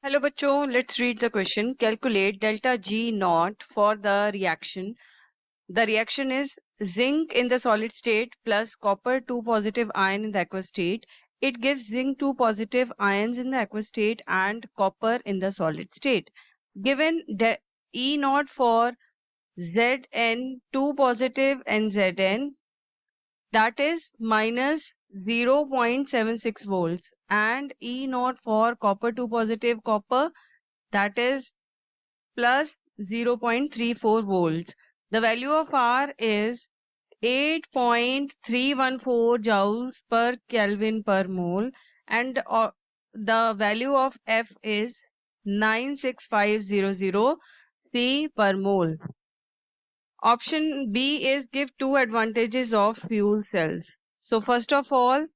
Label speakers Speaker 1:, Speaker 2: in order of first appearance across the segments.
Speaker 1: Hello बच्चों, let's read the question. Calculate delta G naught for the reaction. The reaction is zinc in the solid state plus copper 2 positive ion in the aqueous state. It gives zinc 2 positive ions in the aqueous state and copper in the solid state. Given E naught for Zn 2 positive and Zn, that is minus 0.76 volts, and E naught for copper 2 positive copper, that is plus 0.34 volts. The value of R is 8.314 joules per Kelvin per mole, and the value of F is 96500 C per mole. Option B is give two advantages of fuel cells. So first of all,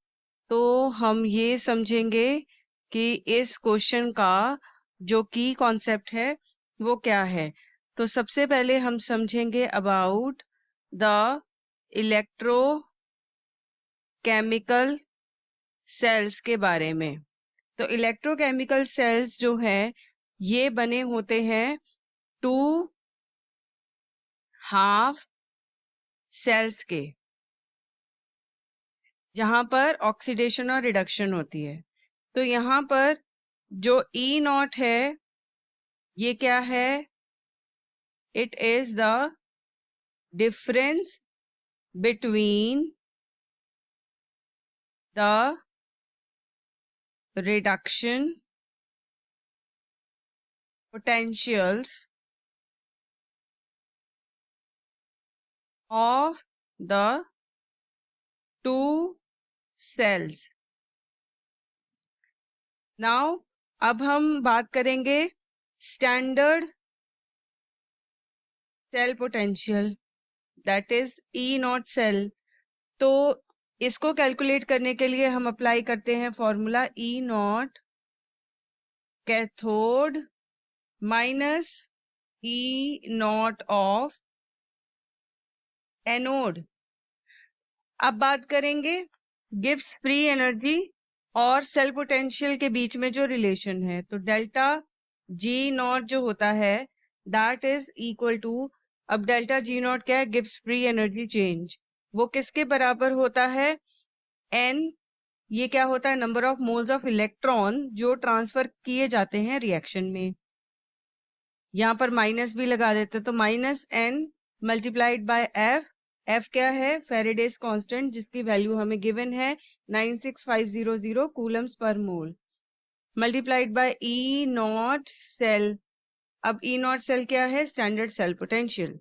Speaker 1: तो हम ये समझेंगे कि इस question का जो की concept है वो क्या है। तो सबसे पहले हम समझेंगे अबाउट द इलेक्ट्रोकेमिकल सेल्स के बारे में। तो इलेक्ट्रोकेमिकल सेल्स जो है ये बने होते हैं टू हाफ सेल्स के, जहां पर ऑक्सीडेशन और रिडक्शन होती है। तो यहाँ पर जो ई नॉट है ये क्या है? It is the difference between the reduction potentials of the two cells. Now, अब हम बात करेंगे standard cell potential, that is E naught cell. तो इसको कैलकुलेट करने के लिए हम अप्लाई करते हैं formula E naught cathode minus E naught of anode. अब बात करेंगे गिव्स फ्री एनर्जी और सेल पोटेंशियल के बीच में जो रिलेशन है। तो डेल्टा जी नॉट जो होता है दैट इज इक्वल टू, अब डेल्टा जी नॉट क्या है? Gives free energy change. वो किसके बराबर होता है? एन। ये क्या होता है? Number of moles of electron जो ट्रांसफर किए जाते हैं रिएक्शन में। यहाँ पर माइनस भी लगा देते तो minus n multiplied by F. F क्या है? फेरेडेस कांस्टेंट, जिसकी वैल्यू हमें गिवन है 96500 coulombs per mole, multiplied by E naught cell. अब ई नॉट सेल क्या है? Standard cell potential.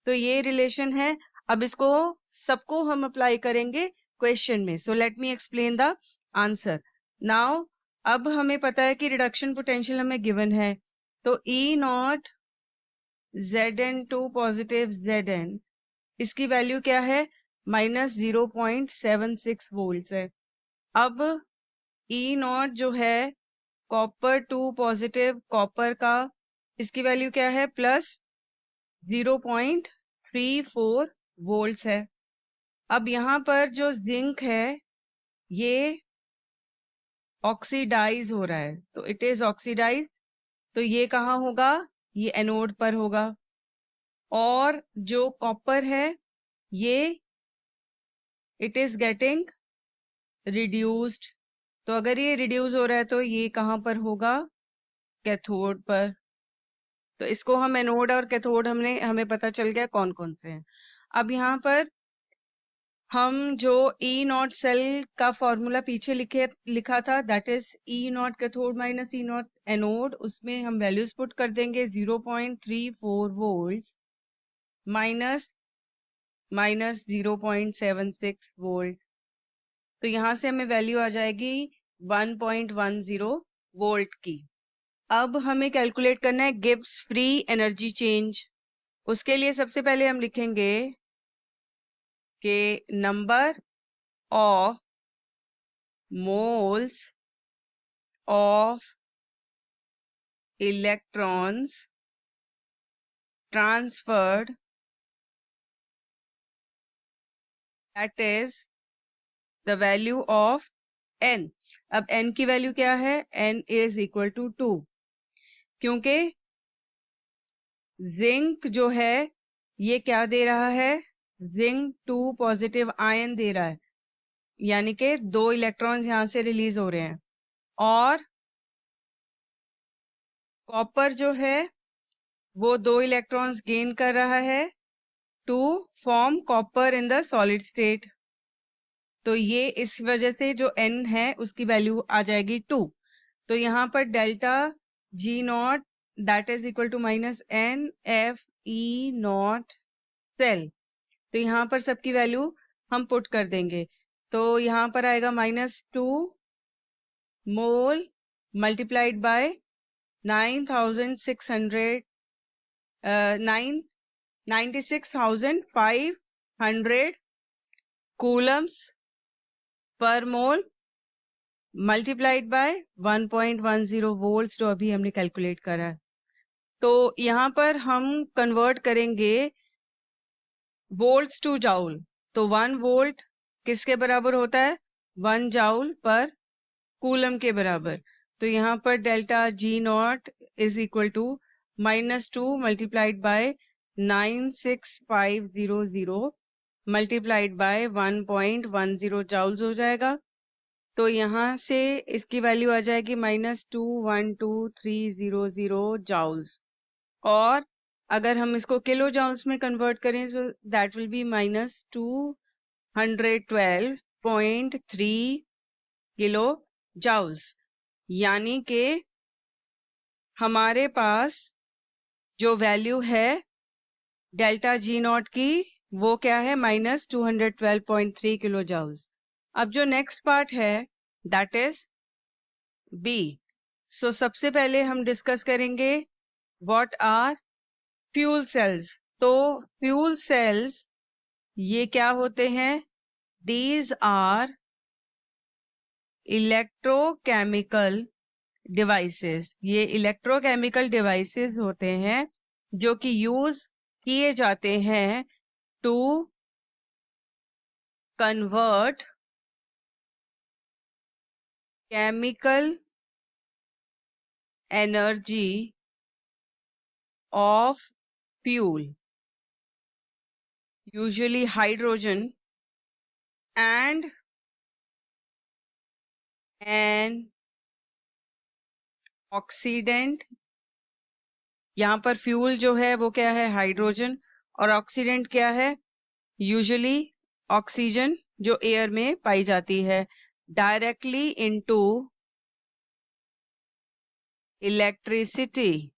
Speaker 1: तो ये रिलेशन है। अब इसको सबको हम अप्लाई करेंगे क्वेश्चन में। So let me explain the answer now. अब हमें पता है कि रिडक्शन पोटेंशियल हमें गिवन है, तो ई नॉट Zn2 पॉजिटिव Zn, इसकी वैल्यू क्या है? माइनस 0.76 वोल्ट है। अब ई नॉट जो है कॉपर 2 पॉजिटिव कॉपर का, इसकी वैल्यू क्या है? प्लस 0.34 वोल्ट है। अब यहाँ पर जो जिंक है ये ऑक्सीडाइज हो रहा है, तो इट इज ऑक्सीडाइज। तो ये कहाँ होगा? ये एनोड पर होगा। और जो कॉपर है ये इट इज गेटिंग रिड्यूस्ड। तो अगर ये रिड्यूस हो रहा है तो ये कहाँ पर होगा? कैथोड पर। तो इसको हम एनोड और कैथोड हमें पता चल गया कौन कौन से हैं। अब यहाँ पर हम जो ई नॉट सेल का फॉर्मूला पीछे लिखा था that is E naught cathode minus E not anode, उसमें हम वैल्यूज पुट कर देंगे 0.34 वोल्ट माइनस 0.76 वोल्ट। तो यहाँ से हमें वैल्यू आ जाएगी 1.10 वोल्ट की। अब हमें कैलकुलेट करना है गिब्स फ्री एनर्जी चेंज। उसके लिए सबसे पहले हम लिखेंगे कि number of moles of electrons transferred, that is the value of n। अब n की वैल्यू क्या है? n is equal to 2। क्योंकि जिंक जो है ये क्या दे रहा है, जिंक 2 पॉजिटिव आयन दे रहा है, यानी कि 2 इलेक्ट्रॉन्स यहां से रिलीज हो रहे हैं। और कॉपर जो है वो 2 इलेक्ट्रॉन्स गेन कर रहा है to form copper in the solid state. तो ये इस वजह से जो N है उसकी वैल्यू आ जाएगी 2। तो यहाँ पर delta G not that is equal to minus NFE0 cell. तो यहाँ पर सबकी वैल्यू हम पुट कर देंगे। तो यहाँ पर आएगा -2 मोल multiplied bye 9600 96,500 Coulomb's per mole multiplied by 1.10 volts जो अभी हमने कैलकुलेट करा है। तो यहाँ पर हम कन्वर्ट करेंगे वोल्ट्स टू जाउल। तो 1 वोल्ट किसके बराबर होता है, 1 जाउल पर कूलम के बराबर। तो यहाँ पर delta G not is equal to -2 multiplied by 96,500 multiplied by 1.10 joules हो जाएगा। तो यहाँ से इसकी वैल्यू आ जाएगी -212,300 जाउल्स। और अगर हम इसको किलो जाउल्स में कन्वर्ट करें तो that will be -212.3 kilo joules. यानी कि हमारे पास जो वैल्यू है डेल्टा G नॉट की वो क्या है, -212.3 किलो जाउल्स। अब जो नेक्स्ट पार्ट है दैट इज बी। सो सबसे पहले हम डिस्कस करेंगे व्हाट आर फ्यूल सेल्स। तो फ्यूल सेल्स ये क्या होते हैं, दीज आर इलेक्ट्रोकेमिकल डिवाइसेस। ये इलेक्ट्रोकेमिकल डिवाइसेस होते हैं जो कि यूज किए जाते हैं to convert chemical energy of fuel, usually hydrogen, and an oxidant। यहाँ पर फ्यूल जो है वो क्या है, हाइड्रोजन, और ऑक्सीडेंट क्या है, यूजुअली ऑक्सीजन जो एयर में पाई जाती है, डायरेक्टली इनटू इलेक्ट्रिसिटी।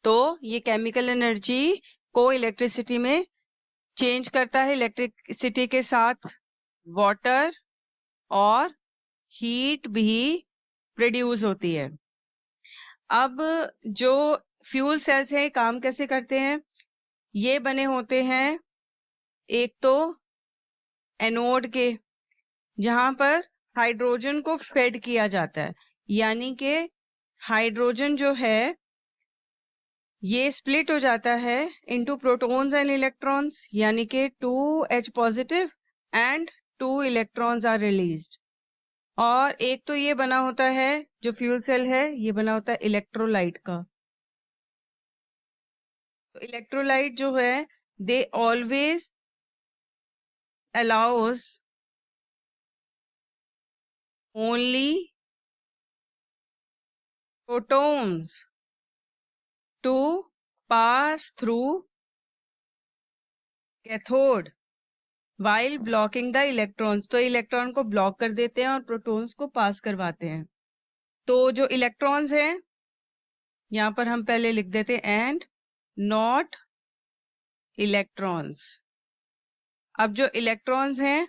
Speaker 1: तो ये केमिकल एनर्जी को इलेक्ट्रिसिटी में चेंज करता है। इलेक्ट्रिसिटी के साथ वाटर और हीट भी प्रोड्यूस होती है। अब जो फ्यूल सेल्स हैं काम कैसे करते हैं, ये बने होते हैं एक तो एनोड के, जहां पर हाइड्रोजन को फेड किया जाता है, यानी कि हाइड्रोजन जो है ये स्प्लिट हो जाता है इनटू प्रोटॉन्स एंड इलेक्ट्रॉन्स, यानी कि 2H positive and 2 electrons are released. और एक तो ये बना होता है जो फ्यूल सेल है ये बना होता है इलेक्ट्रोलाइट का। तो इलेक्ट्रोलाइट जो है they always allows only protons to pass through cathode while blocking the electrons. तो इलेक्ट्रॉन को ब्लॉक कर देते हैं और प्रोटॉन्स को पास करवाते हैं। तो जो इलेक्ट्रॉन्स हैं यहाँ पर हम पहले लिख देते हैं एंड नॉट इलेक्ट्रॉन्स। अब जो इलेक्ट्रॉन्स हैं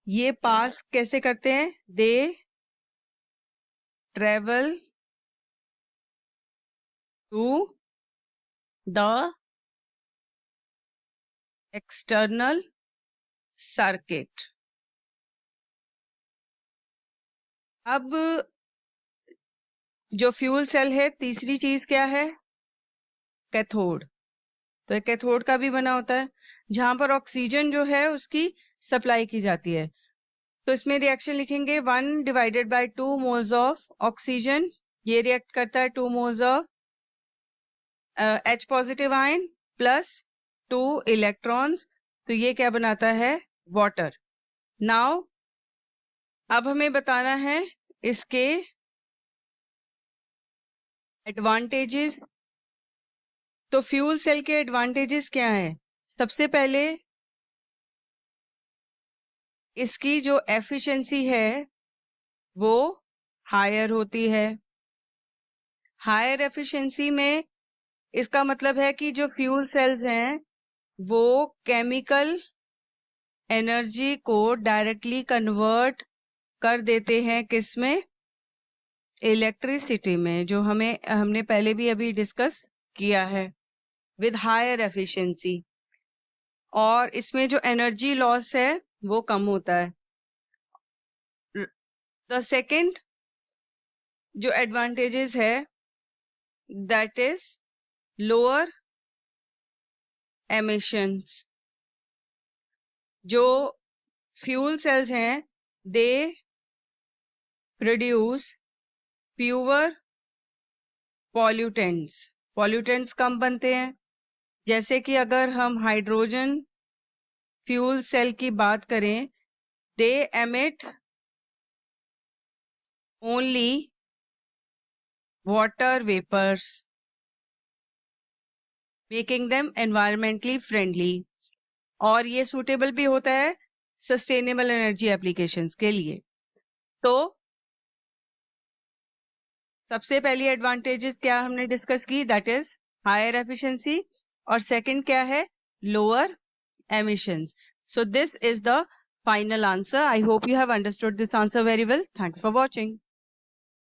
Speaker 1: ये पास कैसे करते हैं, they travel to the external circuit. अब जो फ्यूल सेल है तीसरी चीज क्या है, कैथोड। तो कैथोड का भी बना होता है जहां पर ऑक्सीजन जो है उसकी सप्लाई की जाती है। तो इसमें रिएक्शन लिखेंगे 1 divided by 2 moles of oxygen ये रिएक्ट करता है 2 moles of H positive ion plus 2 electrons, तो ये क्या बनाता है? वाटर। नाउ अब हमें बताना है इसके एडवांटेजेस। तो फ्यूल सेल के एडवांटेजेस क्या है? सबसे पहले इसकी जो एफिशिएंसी है वो हायर होती है। हायर एफिशिएंसी में इसका मतलब है कि जो फ्यूल सेल्स हैं वो केमिकल एनर्जी को डायरेक्टली कन्वर्ट कर देते हैं किस में? इलेक्ट्रिसिटी में, जो हमने पहले भी अभी डिस्कस किया है, विद हायर एफिशिएंसी। और इसमें जो एनर्जी लॉस है वो कम होता है। द सेकंड जो एडवांटेजेस है दैट इज लोअर एमिशंस। जो फ्यूल सेल्स हैं दे प्रोड्यूस फ्यूअर पॉल्यूटेंट्स कम बनते हैं। जैसे कि अगर हम हाइड्रोजन फ्यूल सेल की बात करें, they emit only water vapours making them environmentally friendly. और ये सूटेबल भी होता है सस्टेनेबल एनर्जी एप्लीकेशंस के लिए। तो सबसे पहली एडवांटेजेस क्या हमने डिस्कस की, दैट इज हायर एफिशिएंसी, और सेकंड क्या है? Lower emissions. So this is the final answer. I hope you have understood this answer very well. Thanks for watching.